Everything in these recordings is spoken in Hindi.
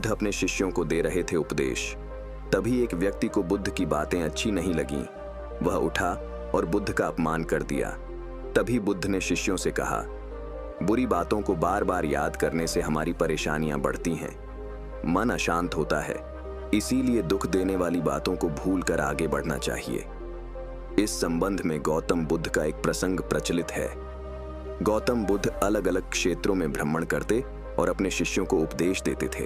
बुद्ध अपने शिष्यों को दे रहे थे उपदेश। तभी एक व्यक्ति को बुद्ध की बातें अच्छी नहीं लगीं। वह उठा और बुद्ध का अपमान कर दिया। तभी बुद्ध ने शिष्यों से कहा, बुरी बातों को बार बार याद करने से हमारी परेशानियां बढ़ती हैं, मन अशांत होता है। इसीलिए दुख देने वाली बातों को भूल कर आगे बढ़ना चाहिए। इस संबंध में गौतम बुद्ध का एक प्रसंग प्रचलित है। गौतम बुद्ध अलग अलग क्षेत्रों में भ्रमण करते और अपने शिष्यों को उपदेश देते थे।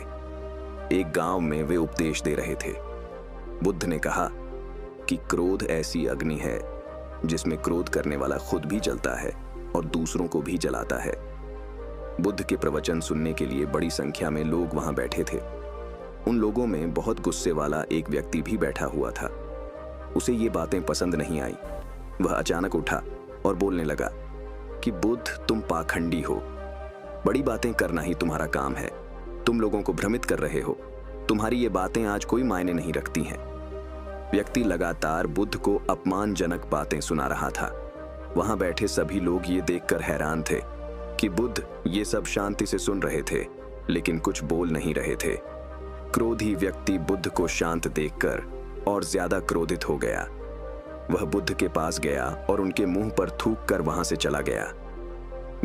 एक गांव में वे उपदेश दे रहे थे। बुद्ध ने कहा कि क्रोध ऐसी अग्नि है जिसमें क्रोध करने वाला खुद भी जलता है और दूसरों को भी जलाता है। बुद्ध के प्रवचन सुनने के लिए बड़ी संख्या में लोग वहां बैठे थे। उन लोगों में बहुत गुस्से वाला एक व्यक्ति भी बैठा हुआ था। उसे ये बातें पसंद नहीं आई। वह अचानक उठा और बोलने लगा कि बुद्ध, तुम पाखंडी हो। बड़ी बातें करना ही तुम्हारा काम है। तुम लोगों को भ्रमित कर रहे हो। तुम्हारी ये बातें आज कोई मायने नहीं रखती हैं। व्यक्ति लगातार बुद्ध को अपमानजनक बातें सुना रहा था। वहां बैठे सभी लोग ये देखकर हैरान थे कि बुद्ध ये सब शांति से सुन रहे थे, लेकिन कुछ बोल नहीं रहे थे। क्रोधी व्यक्ति बुद्ध को शांत देखकर और ज्यादा क्रोधित हो गया। वह बुद्ध के पास गया और उनके मुंह पर थूक कर वहां से चला गया।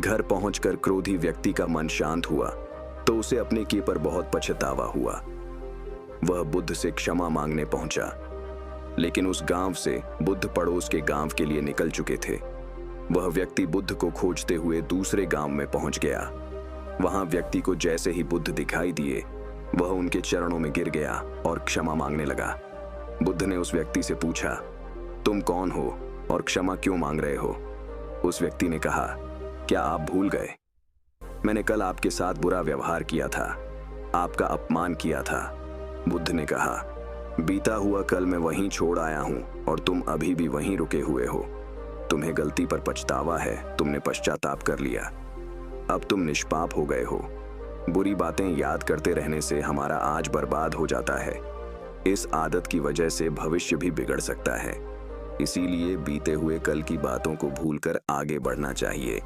घर पहुंचकर क्रोधी व्यक्ति का मन शांत हुआ तो उसे अपने किए पर बहुत पछतावा हुआ। वह बुद्ध से क्षमा मांगने पहुंचा, लेकिन उस गांव से बुद्ध पड़ोस के गांव के लिए निकल चुके थे। वह व्यक्ति बुद्ध को खोजते हुए दूसरे गांव में पहुंच गया। वहां व्यक्ति को जैसे ही बुद्ध दिखाई दिए, वह उनके चरणों में गिर गया और क्षमा मांगने लगा। बुद्ध ने उस व्यक्ति से पूछा, तुम कौन हो और क्षमा क्यों मांग रहे हो? उस व्यक्ति ने कहा, क्या आप भूल गए? मैंने कल आपके साथ बुरा व्यवहार किया था, आपका अपमान किया था। बुद्ध ने कहा, बीता हुआ कल मैं वहीं छोड़ आया हूं और तुम अभी भी वहीं रुके हुए हो। तुम्हें गलती पर पछतावा है, तुमने पश्चाताप कर लिया। अब तुम निष्पाप हो गए हो। बुरी बातें याद करते रहने से हमारा आज बर्बाद हो जाता है। इस आदत की वजह से भविष्य भी बिगड़ सकता है। इसीलिए बीते हुए कल की बातों को भूलकर आगे बढ़ना चाहिए।